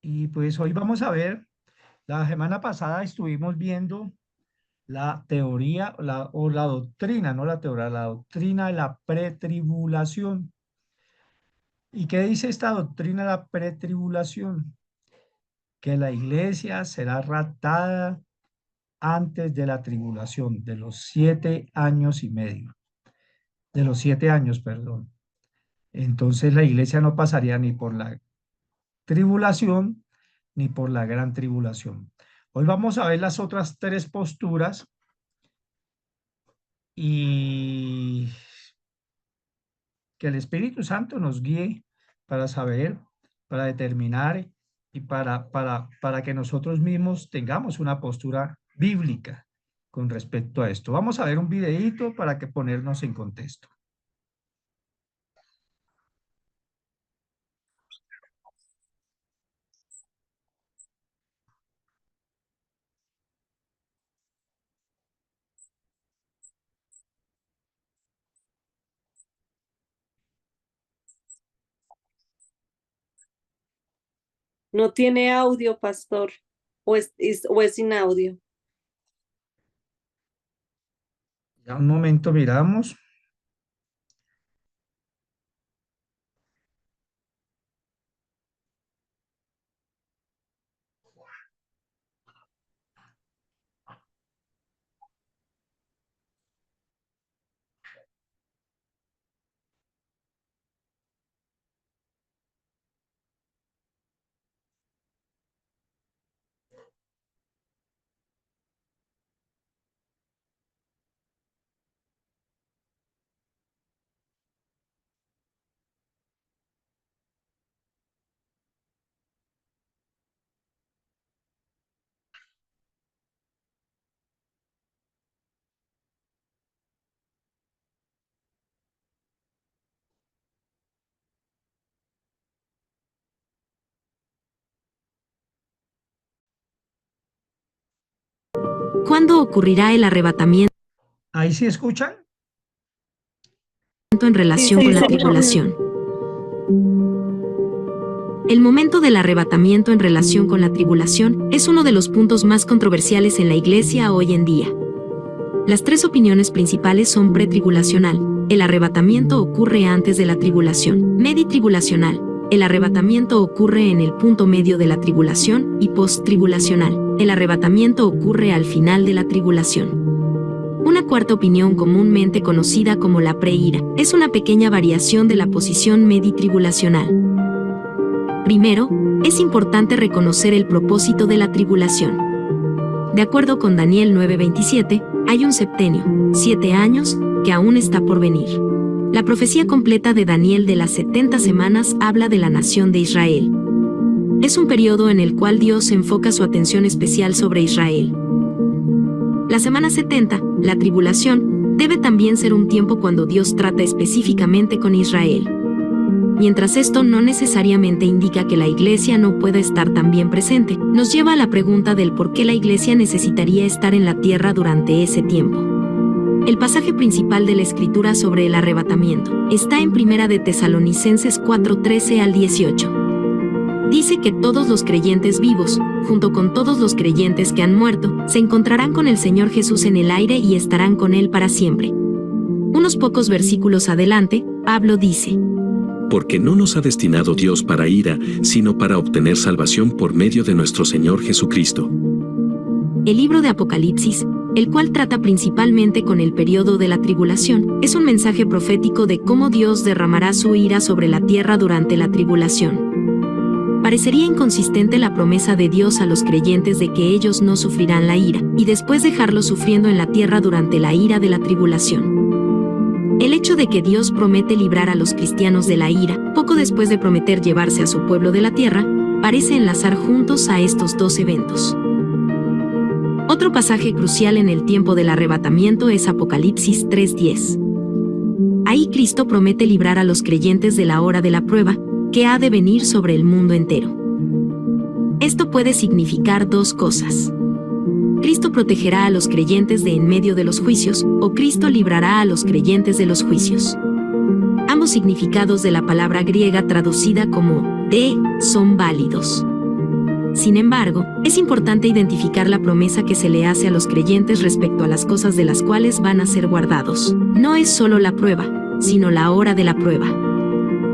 Y pues hoy vamos a ver, la semana pasada estuvimos viendo la teoría o la doctrina, no la teoría, la doctrina de la pretribulación. ¿Y qué dice esta doctrina de la pretribulación? Que la iglesia será raptada antes de la tribulación, de los 7 años y medio, de los 7 años, perdón. Entonces la iglesia no pasaría ni por la tribulación ni por la gran tribulación. Hoy vamos a ver las otras tres posturas y que el Espíritu Santo nos guíe para saber, para determinar y para que nosotros mismos tengamos una postura bíblica con respecto a esto. Vamos a ver un videíto para que ponernos en contexto. No tiene audio, pastor, o es sin audio. Ya un momento miramos. ¿Cuándo ocurrirá el arrebatamiento ¿Ahí sí escuchan? en relación con la tribulación? El momento del arrebatamiento en relación con la tribulación es uno de los puntos más controversiales en la Iglesia hoy en día. Las tres opiniones principales son pretribulacional. El arrebatamiento ocurre antes de la tribulación. Meditribulacional. El arrebatamiento ocurre en el punto medio de la tribulación. Y posttribulacional. El arrebatamiento ocurre al final de la tribulación. Una cuarta opinión, comúnmente conocida como la preira, es una pequeña variación de la posición meditribulacional. Primero, es importante reconocer el propósito de la tribulación. De acuerdo con Daniel 9:27, hay un septenio, 7 años, que aún está por venir. La profecía completa de Daniel de las 70 semanas habla de la nación de Israel. Es un periodo en el cual Dios enfoca su atención especial sobre Israel. La semana 70, la tribulación, debe también ser un tiempo cuando Dios trata específicamente con Israel. Mientras esto no necesariamente indica que la Iglesia no pueda estar también presente, nos lleva a la pregunta del por qué la Iglesia necesitaría estar en la tierra durante ese tiempo. El pasaje principal de la Escritura sobre el arrebatamiento está en 1 de Tesalonicenses 4:13 al 18. Dice que todos los creyentes vivos, junto con todos los creyentes que han muerto, se encontrarán con el Señor Jesús en el aire y estarán con Él para siempre. Unos pocos versículos adelante, Pablo dice: Porque no nos ha destinado Dios para ira, sino para obtener salvación por medio de nuestro Señor Jesucristo. El libro de Apocalipsis, el cual trata principalmente con el periodo de la tribulación, es un mensaje profético de cómo Dios derramará su ira sobre la tierra durante la tribulación. Parecería inconsistente la promesa de Dios a los creyentes de que ellos no sufrirán la ira, y después dejarlos sufriendo en la tierra durante la ira de la tribulación. El hecho de que Dios promete librar a los cristianos de la ira, poco después de prometer llevarse a su pueblo de la tierra, parece enlazar juntos a estos dos eventos. Otro pasaje crucial en el tiempo del arrebatamiento es Apocalipsis 3:10. Ahí Cristo promete librar a los creyentes de la hora de la prueba, que ha de venir sobre el mundo entero. Esto puede significar dos cosas. Cristo protegerá a los creyentes de en medio de los juicios, o Cristo librará a los creyentes de los juicios. Ambos significados de la palabra griega traducida como de son válidos. Sin embargo, es importante identificar la promesa que se le hace a los creyentes respecto a las cosas de las cuales van a ser guardados. No es solo la prueba, sino la hora de la prueba.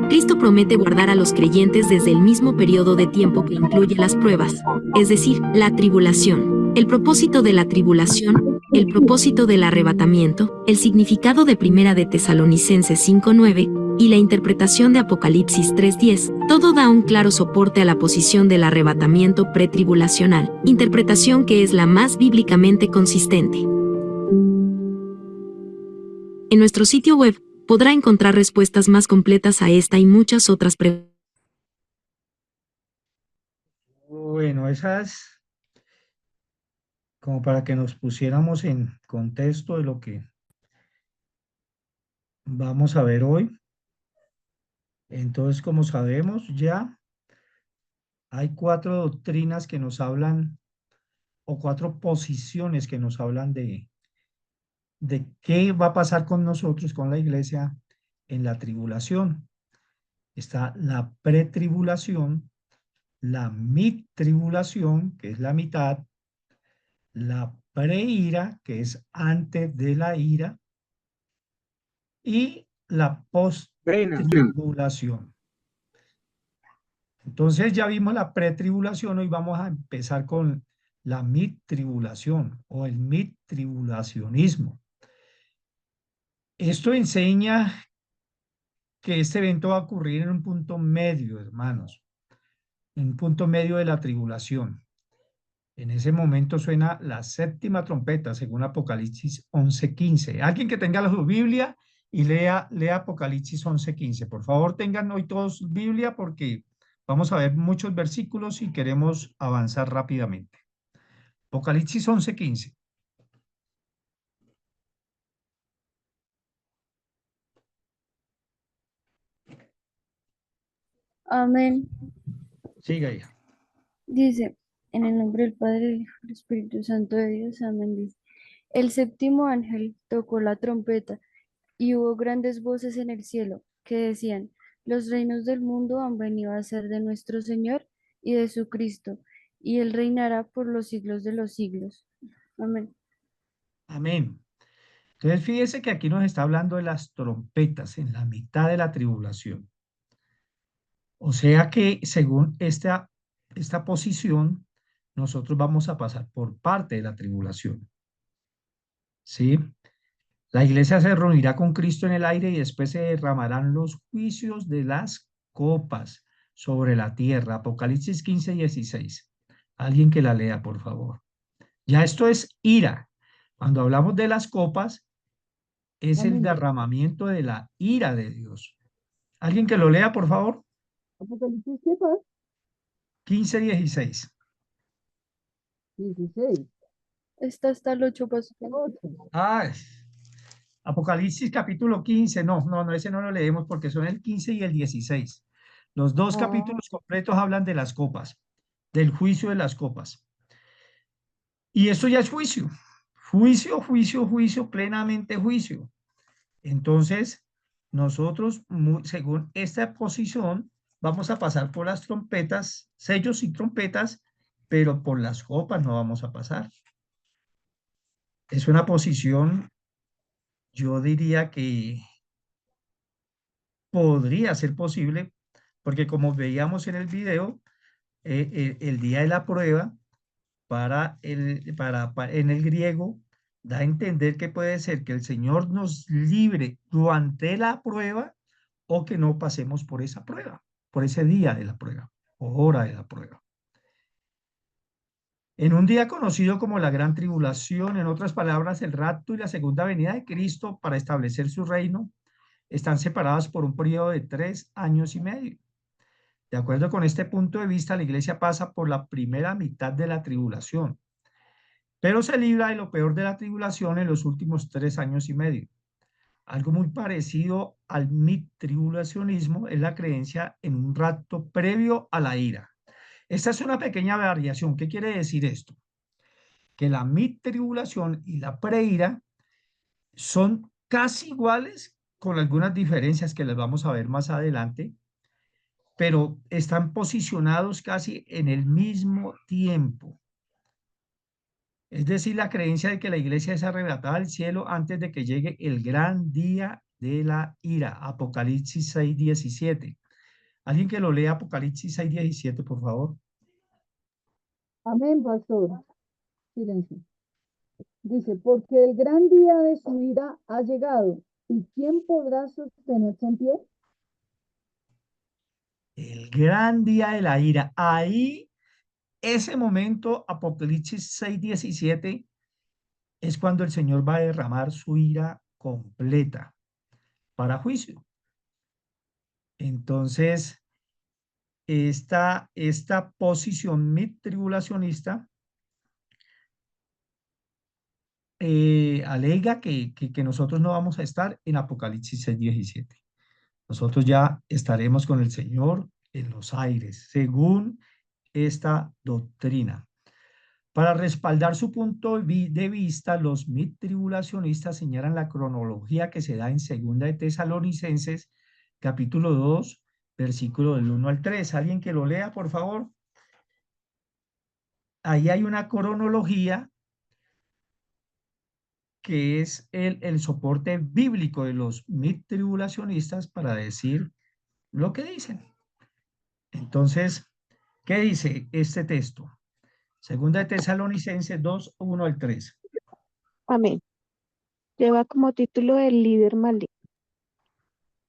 Cristo promete guardar a los creyentes desde el mismo periodo de tiempo que incluye las pruebas, es decir, la tribulación. El propósito de la tribulación, el propósito del arrebatamiento, el significado de Primera de Tesalonicenses 5:9 y la interpretación de Apocalipsis 3:10, todo da un claro soporte a la posición del arrebatamiento pretribulacional, interpretación que es la más bíblicamente consistente. En nuestro sitio web podrá encontrar respuestas más completas a esta y muchas otras preguntas. Bueno, esas como para que nos pusiéramos en contexto de lo que vamos a ver hoy. Entonces, como sabemos, ya hay 4 doctrinas que nos hablan, o 4 posiciones que nos hablan de qué va a pasar con nosotros, con la iglesia, en la tribulación. Está la pretribulación, la midtribulación, que es la mitad, la preira, que es antes de la ira, y la posttribulación. Entonces ya vimos la pretribulación, hoy vamos a empezar con la midtribulación o el midtribulacionismo. Esto enseña que este evento va a ocurrir en un punto medio, hermanos, en un punto medio de la tribulación. En ese momento suena la séptima trompeta, según Apocalipsis 11:15. Alguien que tenga su Biblia y lea Apocalipsis 11:15. Por favor, tengan hoy todos Biblia porque vamos a ver muchos versículos y queremos avanzar rápidamente. Apocalipsis 11:15. Amén. Siga, hija. Dice, en el nombre del Padre, del Hijo y del Espíritu Santo de Dios. Amén. Dice, el séptimo ángel tocó la trompeta y hubo grandes voces en el cielo que decían, los reinos del mundo han venido a ser de nuestro Señor y de su Cristo, y Él reinará por los siglos de los siglos. Amén. Amén. Entonces fíjese que aquí nos está hablando de las trompetas en la mitad de la tribulación. O sea que según esta posición, nosotros vamos a pasar por parte de la tribulación. ¿Sí? La iglesia se reunirá con Cristo en el aire y después se derramarán los juicios de las copas sobre la tierra. Apocalipsis 15:16. Alguien que la lea, por favor. Ya esto es ira. Cuando hablamos de las copas, es el derramamiento de la ira de Dios. Alguien que lo lea, por favor. Apocalipsis, ¿qué pasa? 15:16. 16. Está hasta el 8, pastor. Ah, Apocalipsis capítulo 15. No, ese no lo leemos porque son el 15 y el 16. Los dos capítulos completos hablan de las copas, del juicio de las copas. Y esto ya es juicio. Juicio, plenamente juicio. Entonces, nosotros, según esta posición, vamos a pasar por las trompetas, sellos y trompetas, pero por las copas no vamos a pasar. Es una posición, yo diría que podría ser posible, porque como veíamos en el video, el día de la prueba, en el griego, da a entender que puede ser que el Señor nos libre durante la prueba o que no pasemos por esa prueba, por ese día de la prueba o hora de la prueba. En un día conocido como la Gran Tribulación, en otras palabras, el rapto y la segunda venida de Cristo para establecer su reino, están separadas por un periodo de 3 años y medio. De acuerdo con este punto de vista, la iglesia pasa por la primera mitad de la tribulación, pero se libra de lo peor de la tribulación en los últimos 3 años y medio. Algo muy parecido al midtribulacionismo es la creencia en un rapto previo a la ira. Esta es una pequeña variación. ¿Qué quiere decir esto? Que la midtribulación y la preira son casi iguales, con algunas diferencias que les vamos a ver más adelante, pero están posicionados casi en el mismo tiempo. Es decir, la creencia de que la iglesia es arrebatada al cielo antes de que llegue el gran día de la ira. Apocalipsis 6:17. Alguien que lo lea, Apocalipsis 6:17, por favor. Amén, pastor. Silencio. Dice, porque el gran día de su ira ha llegado. ¿Y quién podrá sostenerse en pie? El gran día de la ira. Ahí, ese momento, Apocalipsis 6:17, es cuando el Señor va a derramar su ira completa para juicio. Entonces, esta posición mid-tribulacionista alega que nosotros no vamos a estar en Apocalipsis 6:17. Nosotros ya estaremos con el Señor en los aires, según esta doctrina. Para respaldar su punto de vista, los mid-tribulacionistas señalan la cronología que se da en Segunda de Tesalonicenses, capítulo 2, versículo del 1 al 3. ¿Alguien que lo lea, por favor? Ahí hay una cronología que es el soporte bíblico de los mid-tribulacionistas para decir lo que dicen. Entonces, ¿qué dice este texto? Segunda de Tesalonicenses 2, 1 al 3. Amén. Lleva como título el líder maligno.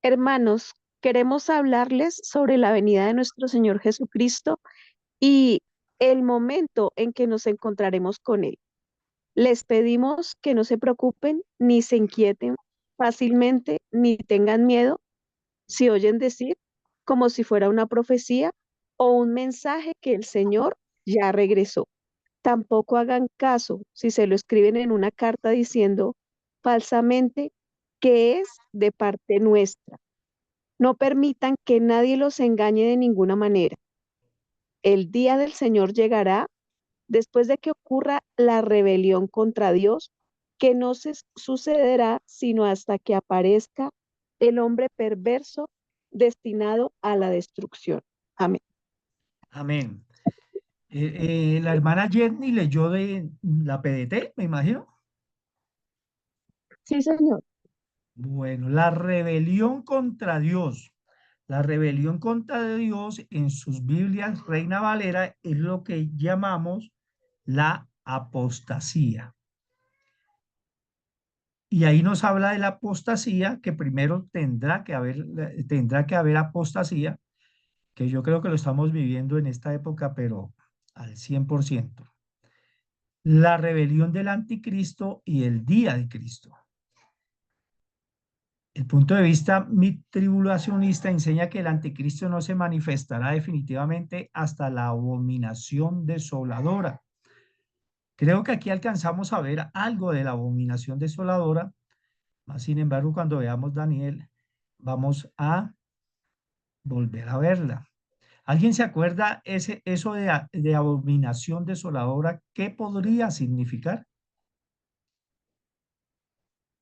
Hermanos, queremos hablarles sobre la venida de nuestro Señor Jesucristo y el momento en que nos encontraremos con Él. Les pedimos que no se preocupen ni se inquieten fácilmente ni tengan miedo si oyen decir como si fuera una profecía o un mensaje que el Señor ya regresó. Tampoco hagan caso si se lo escriben en una carta diciendo falsamente que es de parte nuestra. No permitan que nadie los engañe de ninguna manera. El día del Señor llegará después de que ocurra la rebelión contra Dios, que no se sucederá sino hasta que aparezca el hombre perverso destinado a la destrucción. Amén. Amén. La hermana Jenny leyó de la PDT, me imagino. Sí, Señor. Bueno, la rebelión contra Dios. La rebelión contra Dios en sus Biblias Reina Valera es lo que llamamos la apostasía. Y ahí nos habla de la apostasía, que primero tendrá que haber apostasía, que yo creo que lo estamos viviendo en esta época, pero al 100%. La rebelión del anticristo y el día de Cristo. El punto de vista tribulacionista enseña que el anticristo no se manifestará definitivamente hasta la abominación desoladora. Creo que aquí alcanzamos a ver algo de la abominación desoladora, más sin embargo, cuando veamos Daniel, vamos a volver a verla. ¿Alguien se acuerda eso de abominación desoladora? ¿Qué podría significar?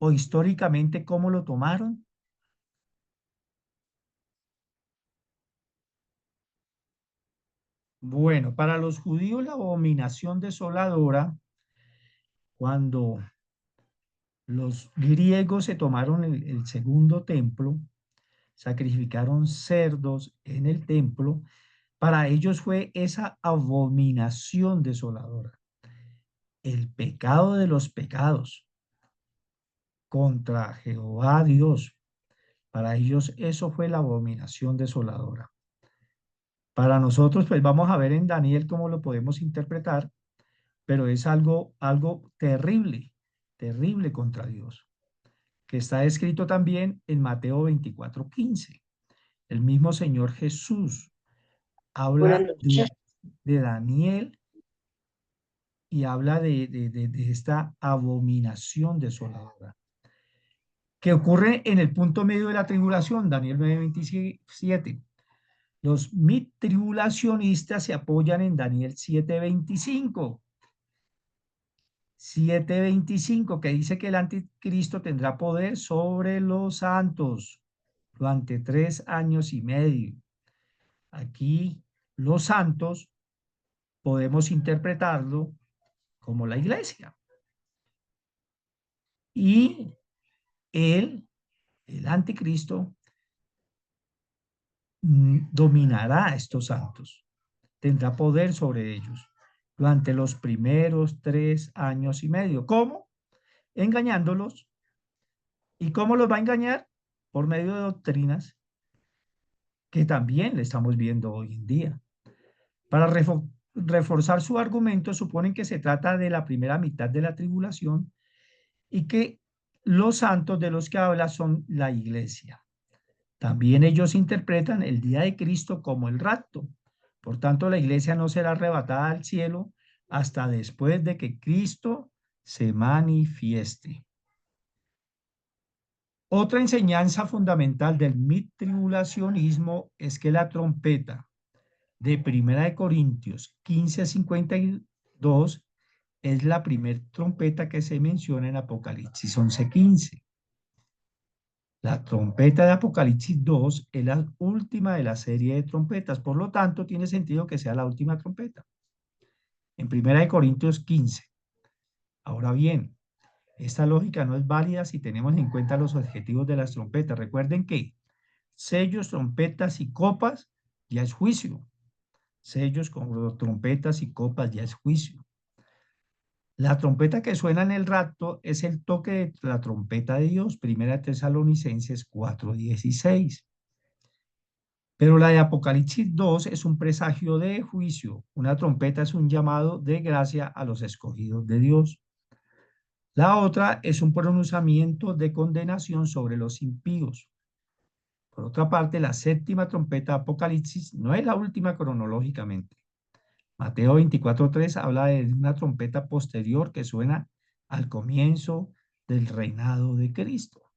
¿O históricamente cómo lo tomaron? Bueno, para los judíos la abominación desoladora, cuando los griegos se tomaron el segundo templo, sacrificaron cerdos en el templo, para ellos fue esa abominación desoladora, el pecado de los pecados contra Jehová Dios. Para ellos eso fue la abominación desoladora. Para nosotros, pues vamos a ver en Daniel cómo lo podemos interpretar, pero es algo terrible, terrible contra Dios, que está escrito también en Mateo 24:15. El mismo Señor Jesús Buenas habla noches. de Daniel y habla de esta abominación desoladora, que ocurre en el punto medio de la tribulación, Daniel 9:27. Los tribulacionistas se apoyan en Daniel 7:25. 7:25, que dice que el anticristo tendrá poder sobre los santos durante 3 años y medio. Aquí los santos podemos interpretarlo como la iglesia. Y él, el anticristo, dominará a estos santos, tendrá poder sobre ellos durante los primeros 3 años y medio. ¿Cómo? Engañándolos. ¿Y cómo los va a engañar? Por medio de doctrinas que también le estamos viendo hoy en día. Para reforzar su argumento, suponen que se trata de la primera mitad de la tribulación y que los santos de los que habla son la iglesia. También ellos interpretan el día de Cristo como el rapto. Por tanto, la iglesia no será arrebatada al cielo hasta después de que Cristo se manifieste. Otra enseñanza fundamental del tribulacionismo es que la trompeta de 1 Corintios 15:52 es la primera trompeta que se menciona en Apocalipsis 11:15. La trompeta de Apocalipsis 2 es la última de la serie de trompetas, por lo tanto tiene sentido que sea la última trompeta. En 1 Corintios 15. Ahora bien, esta lógica no es válida si tenemos en cuenta los objetivos de las trompetas. Recuerden que sellos, trompetas y copas ya es juicio. Sellos con trompetas y copas ya es juicio. La trompeta que suena en el rapto es el toque de la trompeta de Dios, 1 Tesalonicenses 4:16. Pero la de Apocalipsis 2 es un presagio de juicio. Una trompeta es un llamado de gracia a los escogidos de Dios. La otra es un pronunciamiento de condenación sobre los impíos. Por otra parte, la séptima trompeta de Apocalipsis no es la última cronológicamente. Mateo 24:3 habla de una trompeta posterior que suena al comienzo del reinado de Cristo.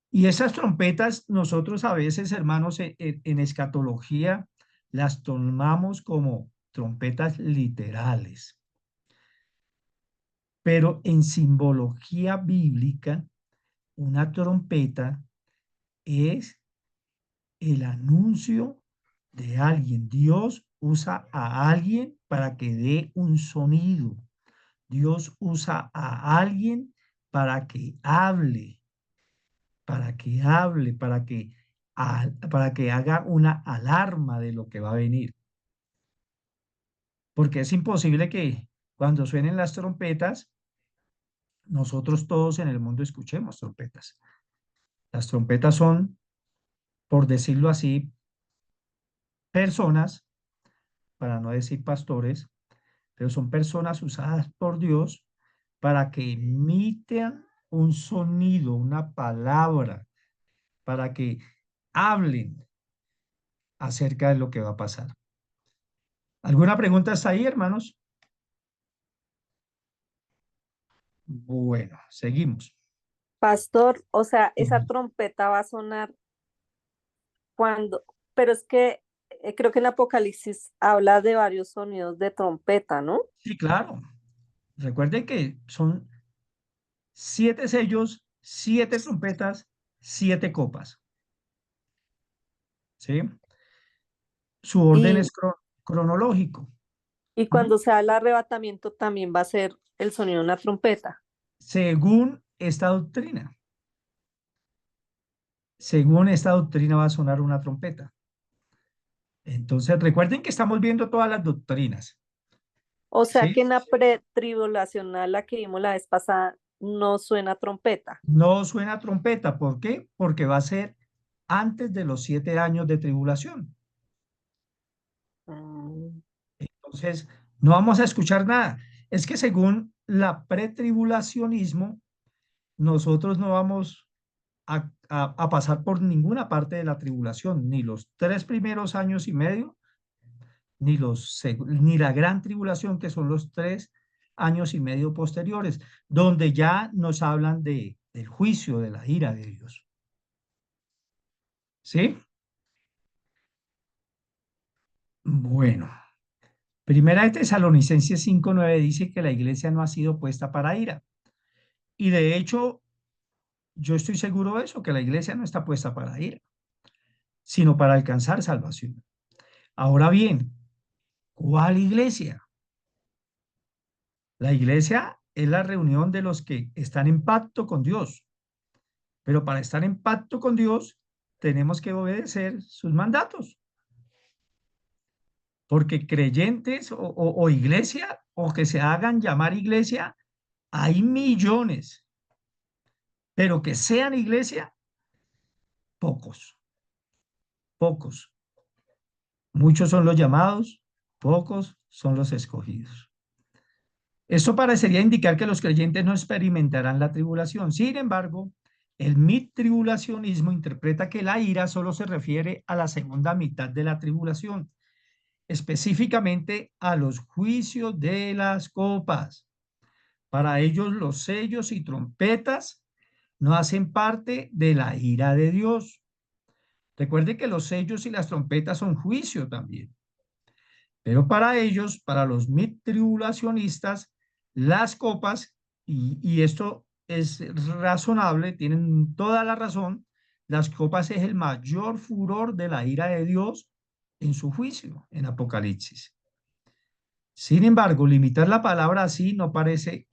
Y esas trompetas nosotros a veces, hermanos, en escatología las tomamos como trompetas literales. Pero en simbología bíblica, una trompeta es el anuncio de alguien. Dios usa a alguien para que dé un sonido. Dios usa a alguien para que hable, para que haga una alarma de lo que va a venir. Porque es imposible que cuando suenen las trompetas, nosotros todos en el mundo escuchemos trompetas. Las trompetas son, por decirlo así, personas, para no decir pastores, pero son personas usadas por Dios para que emiten un sonido, una palabra, para que hablen acerca de lo que va a pasar. ¿Alguna pregunta hasta ahí, hermanos? Bueno, seguimos. Pastor, o sea, esa trompeta va a sonar cuando, pero es que creo que en Apocalipsis habla de varios sonidos de trompeta, ¿no? Sí, claro. Recuerden que son 7 sellos, 7 trompetas, 7 copas. ¿Sí? Su orden Y, es cronológico. y cuando sea el arrebatamiento también va a ser el sonido de una trompeta. Según esta doctrina. Según esta doctrina va a sonar una trompeta. Entonces, recuerden que estamos viendo todas las doctrinas. O sea ¿Sí? que en la pretribulacional, la que vimos la vez pasada, no suena trompeta. No suena trompeta. ¿Por qué? Porque va a ser antes de los 7 años de tribulación. Mm. Entonces, no vamos a escuchar nada. Es que según la pretribulacionismo, nosotros no vamos a pasar por ninguna parte de la tribulación, ni los 3 primeros años y medio, ni la gran tribulación, que son los 3 años y medio posteriores, donde ya nos hablan del juicio, de la ira de Dios. ¿Sí? Bueno. Primera de Tesalonicenses 5:9 dice que la iglesia no ha sido puesta para ira. Y de hecho, yo estoy seguro de eso, que la iglesia no está puesta para ira. sino para alcanzar salvación. Ahora bien, ¿cuál iglesia? La iglesia es la reunión de los que están en pacto con Dios, pero para estar en pacto con Dios tenemos que obedecer sus mandatos, porque creyentes o iglesia, o que se hagan llamar iglesia, hay millones, pero que sean iglesia, pocos, pocos. Muchos son los llamados, pocos son los escogidos. Esto parecería indicar que los creyentes no experimentarán la tribulación. Sin embargo, el tribulacionismo interpreta que la ira solo se refiere a la segunda mitad de la tribulación, específicamente a los juicios de las copas. Para ellos, los sellos y trompetas no hacen parte de la ira de Dios. Recuerde que los sellos y las trompetas son juicio también. Pero para ellos, para los tribulacionistas, las copas, y esto es razonable, tienen toda la razón, las copas es el mayor furor de la ira de Dios en su juicio, en Apocalipsis. Sin embargo, limitar la palabra así no parece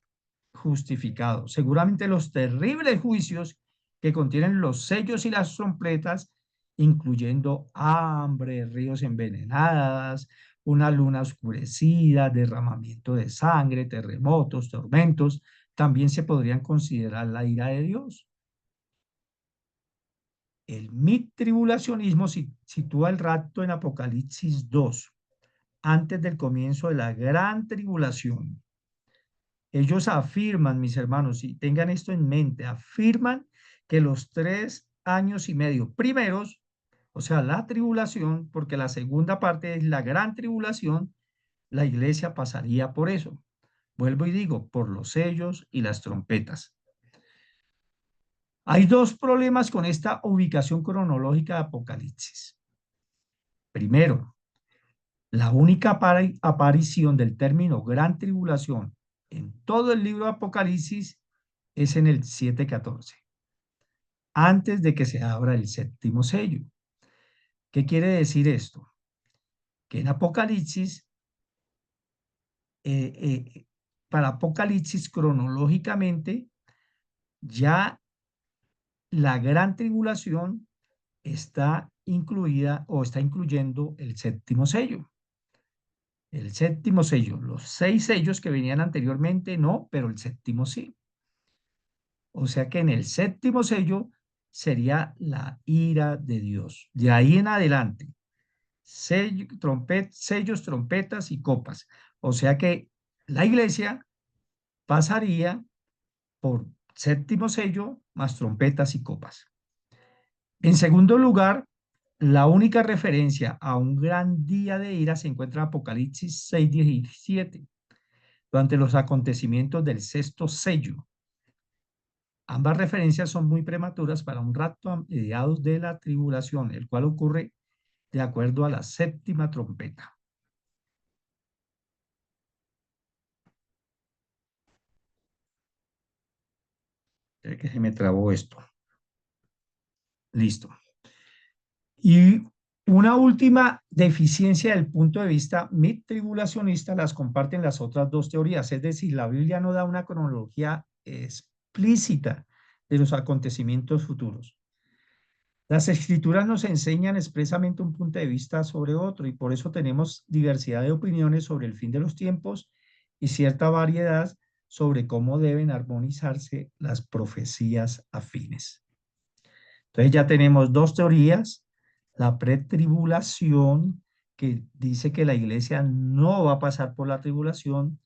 justificado. Seguramente los terribles juicios que contienen los sellos y las trompetas, incluyendo hambre, ríos envenenadas, una luna oscurecida, derramamiento de sangre, terremotos, tormentos, también se podrían considerar la ira de Dios. El tribulacionismo sitúa el rapto en Apocalipsis 2, antes del comienzo de la gran tribulación. Ellos afirman, mis hermanos, y tengan esto en mente, afirman que los 3 años y medio primeros, o sea, la tribulación, porque la segunda parte es la gran tribulación, la iglesia pasaría por eso. Vuelvo y digo, por los sellos y las trompetas. Hay dos problemas con esta ubicación cronológica de Apocalipsis. Primero, la única aparición del término gran tribulación en todo el libro de Apocalipsis es en el 7:14, antes de que se abra el séptimo sello. ¿Qué quiere decir esto? Que en Apocalipsis, para Apocalipsis cronológicamente, ya la gran tribulación está incluida o está incluyendo el séptimo sello. El séptimo sello, los 6 sellos que venían anteriormente no, pero el séptimo sí. O sea que en el séptimo sello sería la ira de Dios. De ahí en adelante, sellos, trompetas y copas. O sea que la iglesia pasaría por séptimo sello más trompetas y copas. En segundo lugar, la única referencia a un gran día de ira se encuentra en Apocalipsis 6:17, durante los acontecimientos del sexto sello. Ambas referencias son muy prematuras para un rapto a mediados de la tribulación, el cual ocurre de acuerdo a la séptima trompeta. Creo que se me trabó esto. Listo. Y una última deficiencia del punto de vista tribulacionista las comparten las otras dos teorías, es decir, la Biblia no da una cronología explícita de los acontecimientos futuros. Las escrituras nos enseñan expresamente un punto de vista sobre otro y por eso tenemos diversidad de opiniones sobre el fin de los tiempos y cierta variedad sobre cómo deben armonizarse las profecías afines. Entonces ya tenemos dos teorías, la pretribulación, que dice que la iglesia no va a pasar por la tribulación,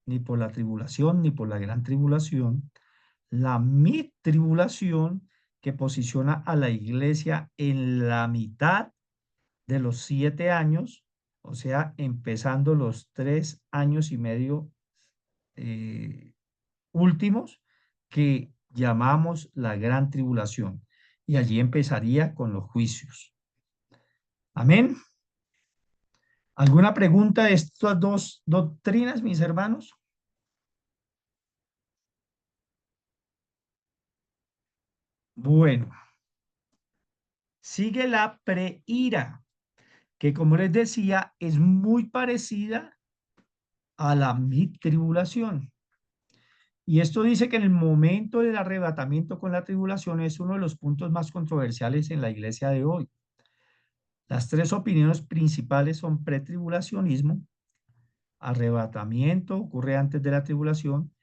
ni por la tribulación, ni por la gran tribulación. La tribulación, que posiciona a la iglesia en la mitad de los 7 años, o sea, empezando los 3 años y medio últimos, que llamamos la gran tribulación. Y allí empezaría con los juicios. Amén. ¿Alguna pregunta de estas dos doctrinas, mis hermanos? Bueno, Sigue la preira, que como les decía, es muy parecida a la tribulación. Y esto dice que en el momento del arrebatamiento con la tribulación es uno de los puntos más controversiales en la iglesia de hoy. Las tres opiniones principales son pretribulacionismo, arrebatamiento ocurre antes de la tribulación,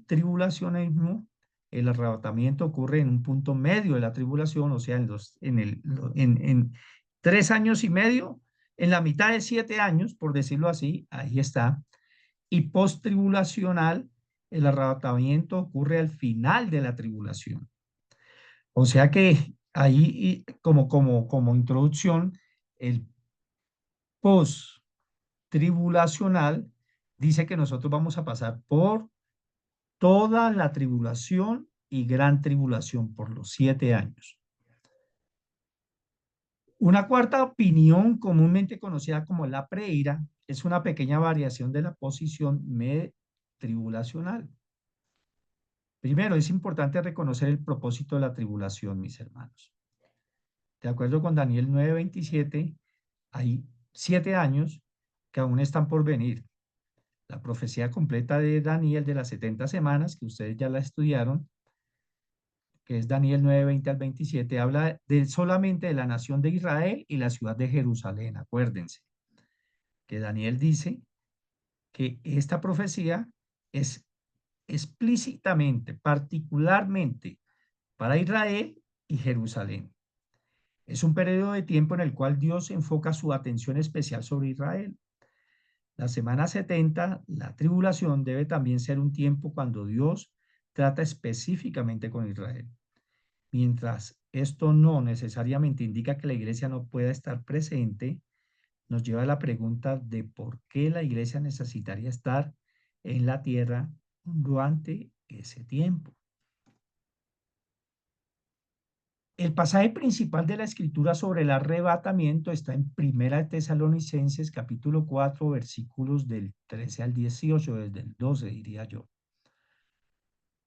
tribulacionismo, el arrebatamiento ocurre en un punto medio de la tribulación, o sea, en 3 años y medio, en la mitad de 7 años, por decirlo así, ahí está. Y post-tribulacional, el arrebatamiento ocurre al final de la tribulación. O sea que ahí, como introducción, el post-tribulacional dice que nosotros vamos a pasar por toda la tribulación y gran tribulación por los 7 años. Una cuarta opinión, comúnmente conocida como la preira, es una pequeña variación de la posición tribulacional. Primero, es importante reconocer el propósito de la tribulación, mis hermanos. De acuerdo con Daniel 9:27, hay 7 años que aún están por venir. La profecía completa de Daniel de las 70 semanas, que ustedes ya la estudiaron, que es Daniel 9:20 al 27, habla solamente de la nación de Israel y la ciudad de Jerusalén. Acuérdense que Daniel dice que esta profecía es explícitamente, particularmente para Israel y Jerusalén. Es un periodo de tiempo en el cual Dios enfoca su atención especial sobre Israel. La semana 70, la tribulación, debe también ser un tiempo cuando Dios trata específicamente con Israel. Mientras esto no necesariamente indica que la iglesia no pueda estar presente, nos lleva a la pregunta de por qué la iglesia necesitaría estar en la tierra durante ese tiempo. El pasaje principal de la escritura sobre el arrebatamiento está en Primera de Tesalonicenses, capítulo 4, versículos del 13 al 18, desde el 12 diría yo.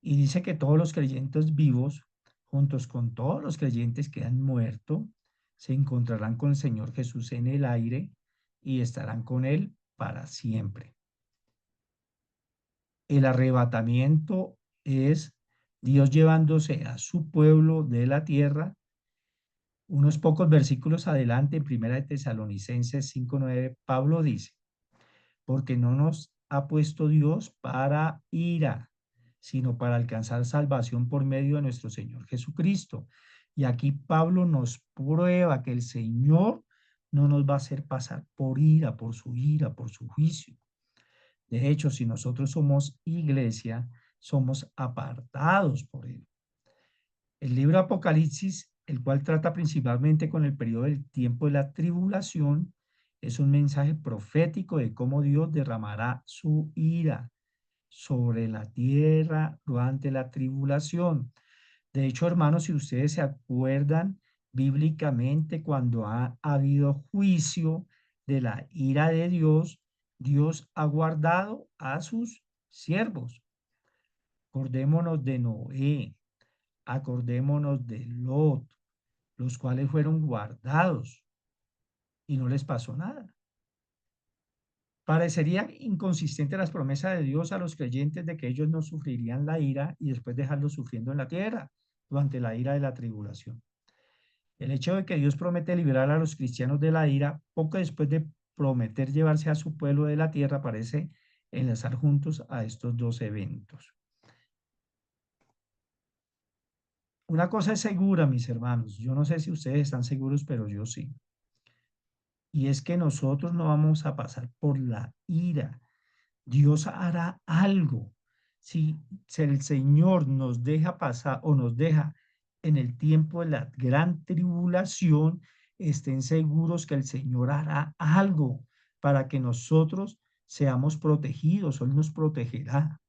Y dice que todos los creyentes vivos, juntos con todos los creyentes que han muerto, se encontrarán con el Señor Jesús en el aire y estarán con Él para siempre. El arrebatamiento es Dios llevándose a su pueblo de la tierra. Unos pocos versículos adelante, en Primera de Tesalonicenses 5:9, Pablo dice, porque no nos ha puesto Dios para ira, sino para alcanzar salvación por medio de nuestro Señor Jesucristo. Y aquí Pablo nos prueba que el Señor no nos va a hacer pasar por ira, por su juicio. De hecho, si nosotros somos iglesia, somos apartados por Él. El libro Apocalipsis, el cual trata principalmente con el periodo del tiempo de la tribulación, es un mensaje profético de cómo Dios derramará su ira sobre la tierra durante la tribulación. De hecho, hermanos, si ustedes se acuerdan bíblicamente, cuando ha habido juicio de la ira de Dios, Dios ha guardado a sus siervos. Acordémonos de Noé, acordémonos de Lot, los cuales fueron guardados y no les pasó nada. Parecería inconsistente las promesas de Dios a los creyentes de que ellos no sufrirían la ira y después dejarlos sufriendo en la tierra durante la ira de la tribulación. El hecho de que Dios promete liberar a los cristianos de la ira, poco después de prometer llevarse a su pueblo de la tierra, parece enlazar juntos a estos dos eventos. Una cosa es segura, mis hermanos, yo no sé si ustedes están seguros, pero yo sí. Y es que nosotros no vamos a pasar por la ira. Dios hará algo. Si el Señor nos deja pasar o nos deja en el tiempo de la gran tribulación, estén seguros que el Señor hará algo para que nosotros seamos protegidos, Él nos protegerá.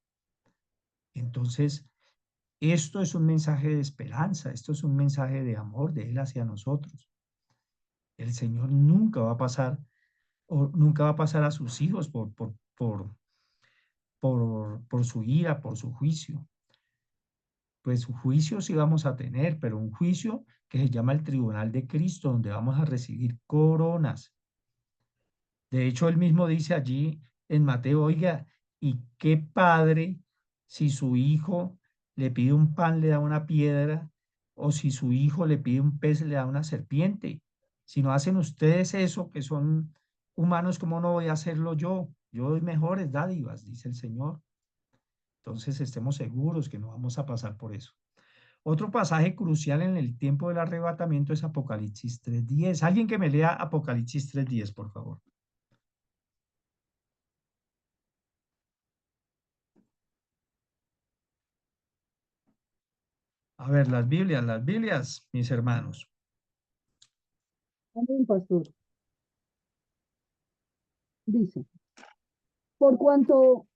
Entonces, esto es un mensaje de esperanza, esto es un mensaje de amor de Él hacia nosotros. El Señor nunca va a pasar, o nunca va a pasar a sus hijos por su ira, por su juicio. pues juicios sí vamos a tener, pero un juicio que se llama el Tribunal de Cristo, donde vamos a recibir coronas. De hecho, él mismo dice allí en Mateo, oiga, ¿y qué padre si su hijo le pide un pan, le da una piedra, o si su hijo le pide un pez, le da una serpiente? Si no hacen ustedes eso, que son humanos, ¿cómo no voy a hacerlo yo? Yo doy mejores dádivas, dice el Señor. Entonces estemos seguros que no vamos a pasar por eso. Otro pasaje crucial en el tiempo del arrebatamiento es Apocalipsis 3:10. Alguien que me lea Apocalipsis 3:10, por favor. A ver, las Biblias, mis hermanos. Amén, pastor. Dice, por cuanto,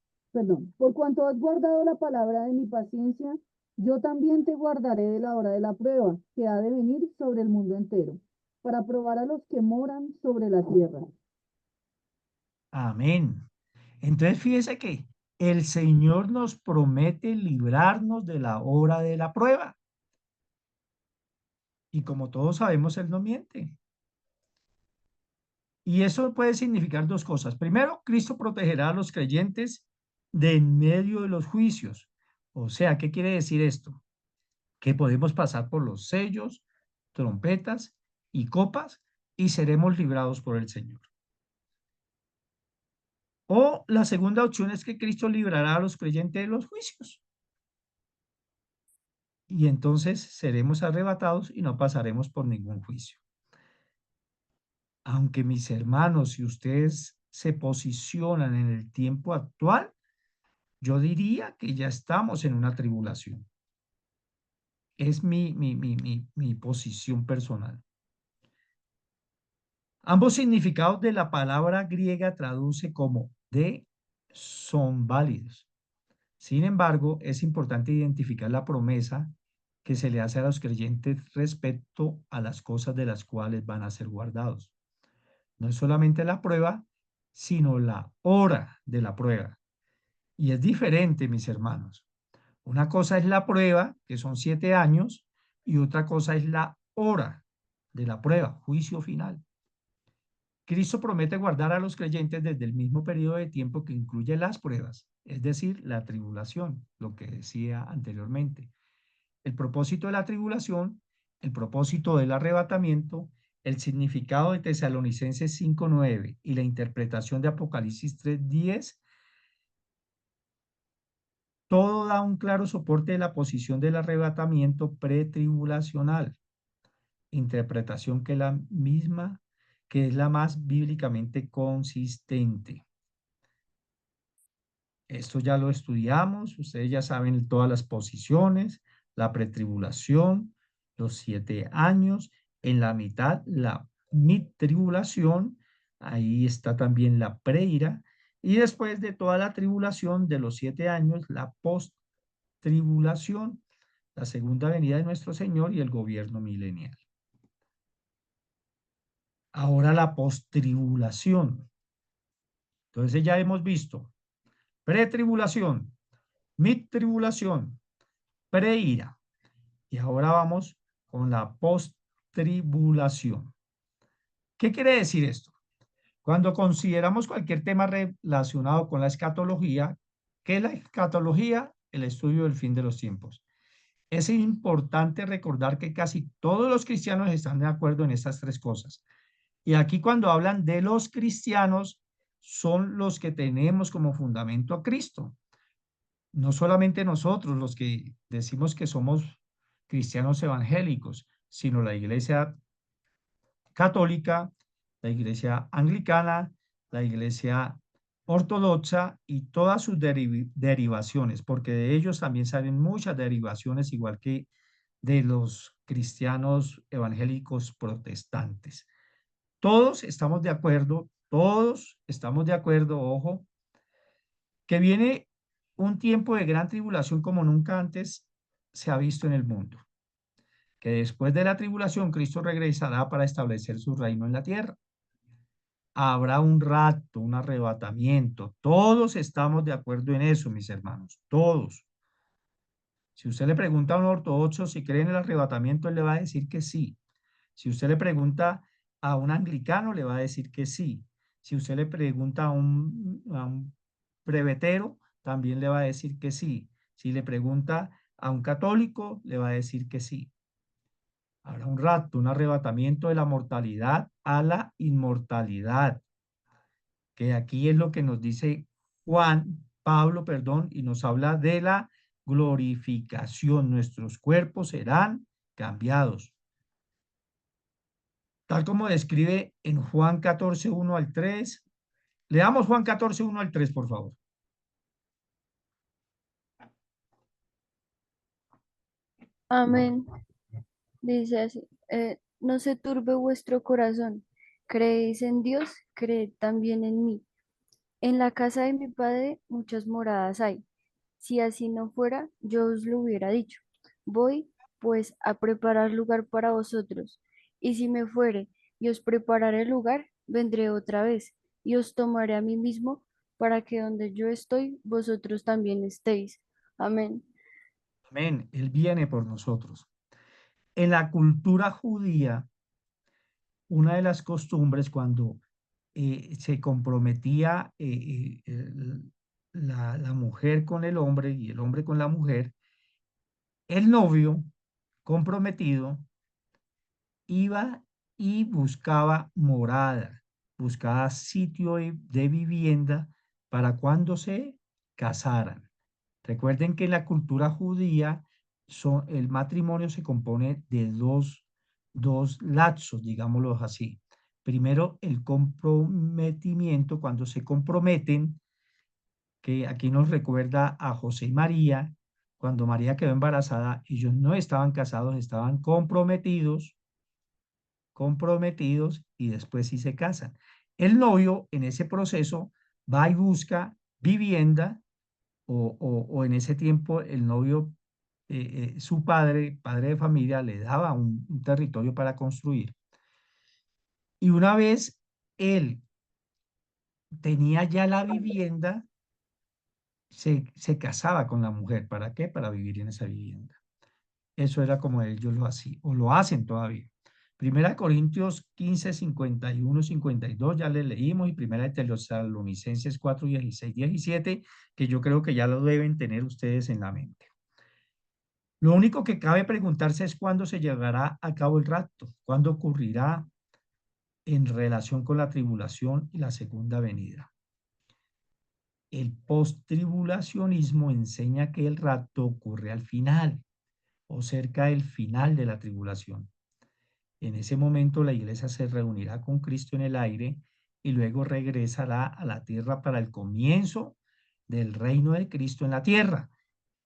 por cuanto has guardado la palabra de mi paciencia, yo también te guardaré de la hora de la prueba que ha de venir sobre el mundo entero, para probar a los que moran sobre la tierra. Amén. Entonces, fíjese que el Señor nos promete librarnos de la hora de la prueba. Y como todos sabemos, Él no miente. Y eso puede significar dos cosas. Primero, Cristo protegerá a los creyentes de en medio de los juicios. O sea, ¿qué quiere decir esto? Que podemos pasar por los sellos, trompetas y copas y seremos librados por el Señor. O la segunda opción es que Cristo librará a los creyentes de los juicios. Y entonces seremos arrebatados y no pasaremos por ningún juicio. Aunque mis hermanos, si ustedes se posicionan en el tiempo actual, yo diría que ya estamos en una tribulación. Es mi posición personal. Ambos significados de la palabra griega traduce como de son válidos. Sin embargo, es importante identificar la promesa que se le hace a los creyentes respecto a las cosas de las cuales van a ser guardados. No es solamente la prueba, sino la hora de la prueba. Y es diferente, mis hermanos. Una cosa es la prueba, que son 7 años, y otra cosa es la hora de la prueba, juicio final. Cristo promete guardar a los creyentes desde el mismo periodo de tiempo que incluye las pruebas, es decir, la tribulación, lo que decía anteriormente. El propósito de la tribulación, el propósito del arrebatamiento, el significado de Tesalonicenses 5:9 y la interpretación de Apocalipsis 3:10, todo da un claro soporte de la posición del arrebatamiento pretribulacional, interpretación que es la más bíblicamente consistente. Esto ya lo estudiamos, ustedes ya saben todas las posiciones, la pretribulación, los 7 años, en la mitad la midtribulación, ahí está también la preira, y después de toda la tribulación de los 7 años, la posttribulación, la segunda venida de nuestro Señor y el gobierno milenial. Ahora la posttribulación. Entonces ya hemos visto pretribulación, midtribulación, preira. Y ahora vamos con la posttribulación. ¿Qué quiere decir esto? Cuando consideramos cualquier tema relacionado con la escatología, ¿qué es la escatología? El estudio del fin de los tiempos. Es importante recordar que casi todos los cristianos están de acuerdo en estas tres cosas. Y aquí cuando hablan de los cristianos, son los que tenemos como fundamento a Cristo. No solamente nosotros los que decimos que somos cristianos evangélicos, sino la iglesia católica, la iglesia anglicana, la iglesia ortodoxa y todas sus derivaciones, porque de ellos también salen muchas derivaciones, igual que de los cristianos evangélicos protestantes. Todos estamos de acuerdo, ojo, que viene un tiempo de gran tribulación como nunca antes se ha visto en el mundo, que después de la tribulación Cristo regresará para establecer su reino en la tierra. Habrá un rapto, un arrebatamiento. Todos estamos de acuerdo en eso, mis hermanos, todos. Si usted le pregunta a un ortodoxo si cree en el arrebatamiento, él le va a decir que sí. Si usted le pregunta a un anglicano, le va a decir que sí. Si usted le pregunta a un presbítero, también le va a decir que sí. Si le pregunta a un católico, le va a decir que sí. Habrá un rapto, un arrebatamiento de la mortalidad a la inmortalidad, que aquí es lo que nos dice Pablo, perdón, y nos habla de la glorificación. Nuestros cuerpos serán cambiados. Tal como describe en Juan 14, 1 al 3. Leamos Juan 14, 1 al 3, por favor. Amén. Dice así, no se turbe vuestro corazón. Creéis en Dios, creed también en mí. En la casa de mi padre muchas moradas hay. Si así no fuera, yo os lo hubiera dicho. Voy, pues, a preparar lugar para vosotros. Y si me fuere y os prepararé lugar, vendré otra vez y os tomaré a mí mismo, para que donde yo estoy, vosotros también estéis. Amén. Amén. Él viene por nosotros. En la cultura judía, una de las costumbres cuando se comprometía la mujer con el hombre y el hombre con la mujer, el novio comprometido iba y buscaba morada, buscaba sitio de vivienda para cuando se casaran. Recuerden que en la cultura judía el matrimonio se compone de dos lapsos, digámoslo así. Primero, el comprometimiento, cuando se comprometen, que aquí nos recuerda a José y María, cuando María quedó embarazada, ellos no estaban casados, estaban comprometidos y después sí se casan. El novio en ese proceso va y busca vivienda o en ese tiempo el novio, su padre de familia, le daba un territorio para construir. Y una vez él tenía ya la vivienda, se casaba con la mujer. ¿Para qué? Para vivir en esa vivienda. Eso era como ellos lo hacían, o lo hacen todavía. Primera de Corintios 15, 51, 52, ya le leímos, y Primera de Tesalonicenses 4, 16, 17, que yo creo que ya lo deben tener ustedes en la mente. Lo único que cabe preguntarse es cuándo se llevará a cabo el rapto, cuándo ocurrirá en relación con la tribulación y la segunda venida. El postribulacionismo enseña que el rapto ocurre al final o cerca del final de la tribulación. En ese momento la iglesia se reunirá con Cristo en el aire y luego regresará a la tierra para el comienzo del reino de Cristo en la tierra.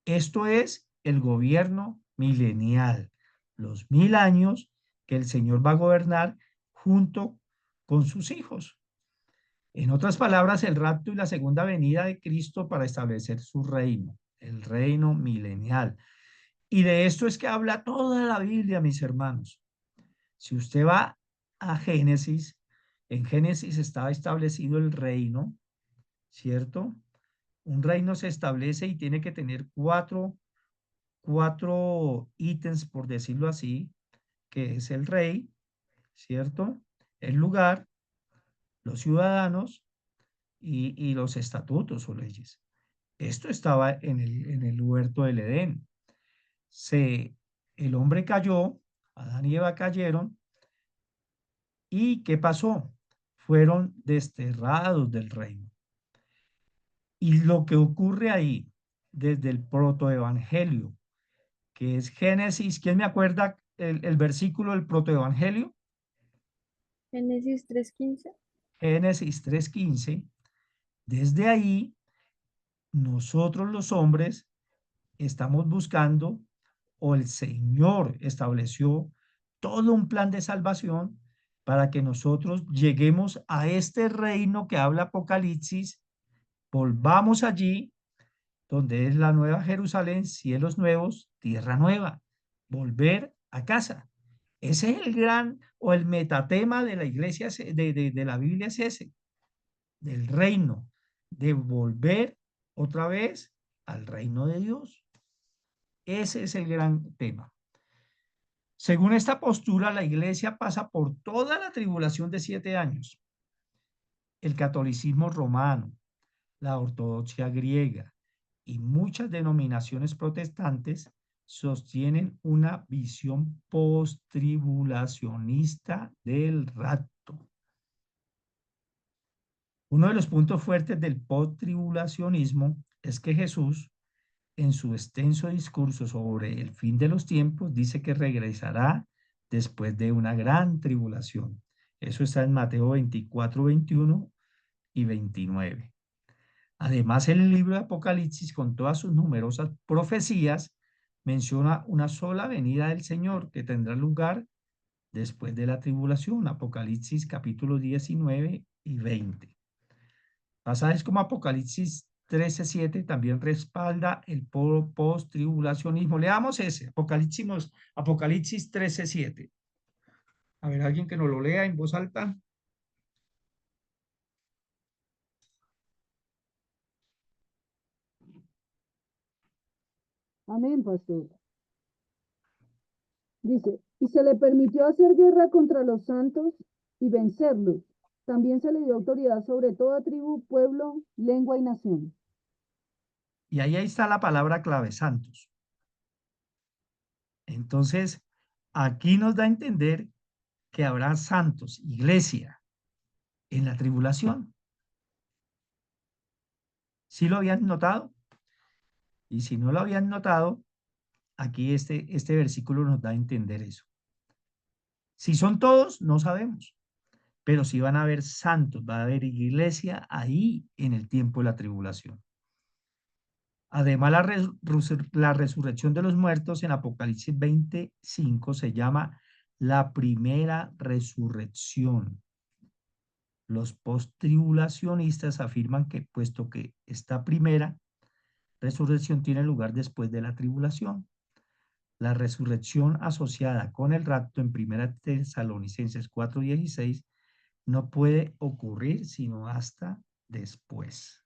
Esto es el gobierno milenial, los 1000 años que el Señor va a gobernar junto con sus hijos. En otras palabras, el rapto y la segunda venida de Cristo para establecer su reino, el reino milenial. Y de esto es que habla toda la Biblia, mis hermanos. Si usted va a Génesis, en Génesis estaba establecido el reino, ¿cierto? Un reino se establece y tiene que tener cuatro ítems, por decirlo así, que es el rey, ¿cierto? El lugar, los ciudadanos y los estatutos o leyes. Esto estaba en el huerto del Edén. El hombre cayó, Adán y Eva cayeron, ¿y qué pasó? Fueron desterrados del reino. Y lo que ocurre ahí, desde el protoevangelio, que es Génesis, ¿quién me acuerda el versículo del protoevangelio? Génesis 3:15. Génesis 3:15. Desde ahí, nosotros los hombres estamos buscando, o el Señor estableció todo un plan de salvación para que nosotros lleguemos a este reino que habla Apocalipsis, volvamos allí, donde es la nueva Jerusalén, cielos nuevos, tierra nueva, volver a casa. Ese es el gran o el metatema de la iglesia, de la Biblia es ese, del reino, de volver otra vez al reino de Dios. Ese es el gran tema. Según esta postura, la iglesia pasa por toda la tribulación de 7 años. El catolicismo romano, la ortodoxia griega y muchas denominaciones protestantes sostienen una visión post-tribulacionista del rapto. Uno de los puntos fuertes del post-tribulacionismo es que Jesús, en su extenso discurso sobre el fin de los tiempos, dice que regresará después de una gran tribulación. Eso está en Mateo 24, 21 y 29. Además, el libro de Apocalipsis, con todas sus numerosas profecías, menciona una sola venida del Señor que tendrá lugar después de la tribulación. Apocalipsis capítulo 19 y 20. Pasajes como Apocalipsis 13:7 también respalda el post-tribulacionismo. Leamos ese, Apocalipsis 13:7. A ver, alguien que nos lo lea en voz alta. Amén, pastor. Dice, y se le permitió hacer guerra contra los santos y vencerlos. También se le dio autoridad sobre toda tribu, pueblo, lengua y nación. Y ahí está la palabra clave, santos. Entonces, aquí nos da a entender que habrá santos, iglesia, en la tribulación. ¿Sí lo habían notado? Y si no lo habían notado, aquí este versículo nos da a entender eso. Si son todos, no sabemos, pero si van a haber santos, va a haber iglesia ahí en el tiempo de la tribulación. Además, la resurrección de los muertos en Apocalipsis 25 se llama la primera resurrección. Los post-tribulacionistas afirman que, puesto que esta primera resurrección tiene lugar después de la tribulación, la resurrección asociada con el rapto en 1 Tesalonicenses 4:16 no puede ocurrir sino hasta después.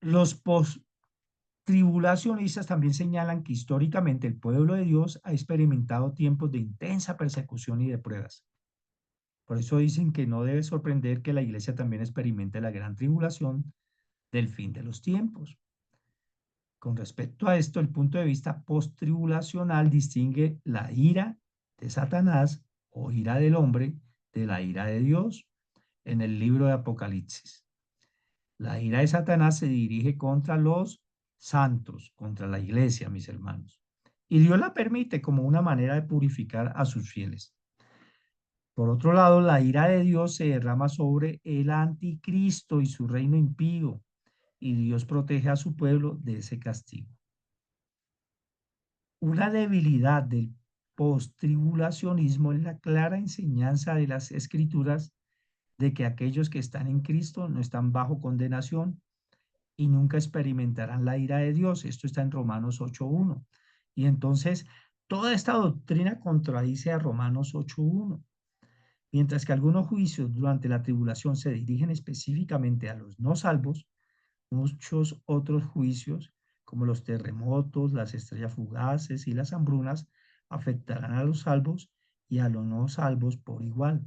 Los post-tribulacionistas también señalan que históricamente el pueblo de Dios ha experimentado tiempos de intensa persecución y de pruebas. Por eso dicen que no debe sorprender que la iglesia también experimente la gran tribulación del fin de los tiempos. Con respecto a esto, el punto de vista post-tribulacional distingue la ira de Satanás o ira del hombre de la ira de Dios en el libro de Apocalipsis. La ira de Satanás se dirige contra los santos, contra la iglesia, mis hermanos. Y Dios la permite como una manera de purificar a sus fieles. Por otro lado, la ira de Dios se derrama sobre el anticristo y su reino impío, y Dios protege a su pueblo de ese castigo. Una debilidad del post-tribulacionismo es la clara enseñanza de las Escrituras de que aquellos que están en Cristo no están bajo condenación y nunca experimentarán la ira de Dios. Esto está en Romanos 8:1. Y entonces, toda esta doctrina contradice a Romanos 8:1. Mientras que algunos juicios durante la tribulación se dirigen específicamente a los no salvos, muchos otros juicios, como los terremotos, las estrellas fugaces y las hambrunas, afectarán a los salvos y a los no salvos por igual.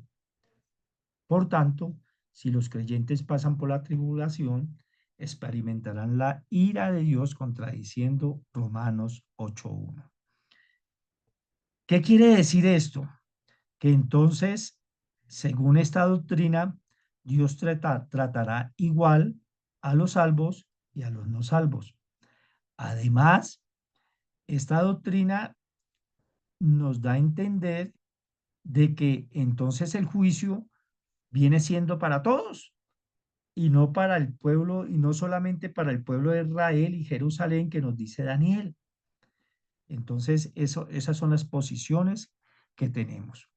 Por tanto, si los creyentes pasan por la tribulación, experimentarán la ira de Dios, contradiciendo Romanos 8:1. ¿Qué quiere decir esto? Que entonces, según esta doctrina, Dios tratará igual a los salvos y a los no salvos. Además, esta doctrina nos da a entender de que entonces el juicio viene siendo para todos y no para el pueblo, y no solamente para el pueblo de Israel y Jerusalén que nos dice Daniel. Entonces, esas son las posiciones que tenemos.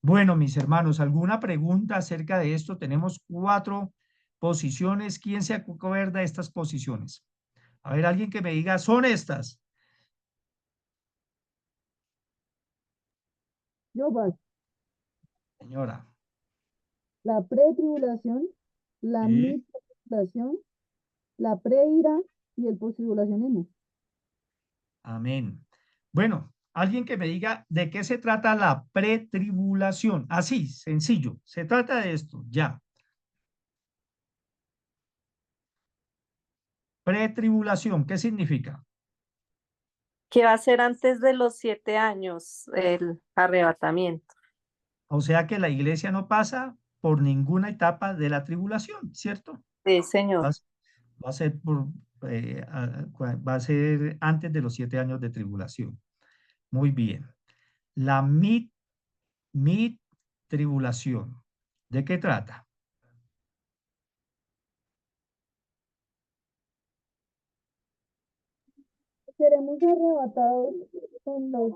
Bueno, mis hermanos, ¿alguna pregunta acerca de esto? Tenemos 4 posiciones. ¿Quién se acuerda de estas posiciones? A ver, alguien que me diga, son estas. Yo paso. Señora. La pretribulación, la Sí. midtribulación, la preira, y el postribulacionismo. Amén. Bueno, alguien que me diga de qué se trata la pretribulación. Así, sencillo. Se trata de esto, ya. Pretribulación, ¿qué significa? ¿Qué va a ser antes de los 7 años el arrebatamiento? O sea que la iglesia no pasa por ninguna etapa de la tribulación, ¿cierto? Sí, Va, señor. va a ser va a ser antes de los 7 años de tribulación. Muy bien. La mid tribulación. ¿De qué trata? Seremos arrebatados en los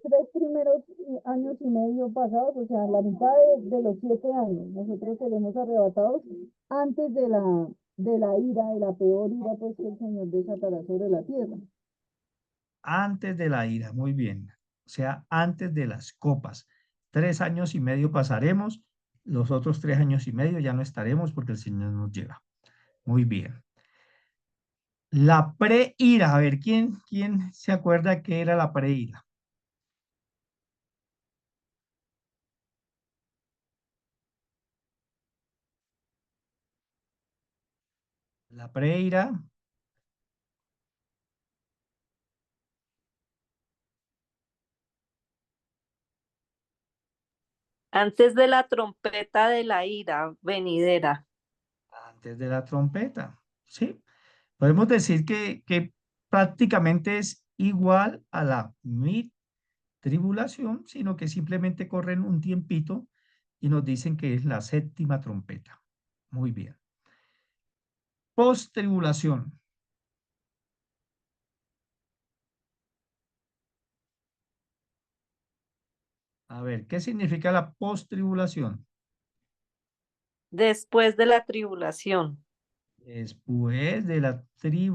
3 primeros años y medio pasados, o sea, la mitad de los 7 años. Nosotros seremos arrebatados antes de la ira, de la peor ira, pues, que el Señor desatará sobre la tierra. Antes de la ira, muy bien. O sea, antes de las copas. 3 años y medio pasaremos, los otros 3 años y medio ya no estaremos porque el Señor nos lleva. Muy bien. La preira, a ver, ¿quién se acuerda qué era la preira? La preira, Antes de la trompeta de la ira venidera. antes de la trompeta, ¿sí? Podemos decir que prácticamente es igual a la tribulación, sino que simplemente corren un tiempito y nos dicen que es la séptima trompeta. Muy bien. Post-tribulación. A ver, ¿qué significa la post-tribulación? Después de la tribulación. Después de la tribulación.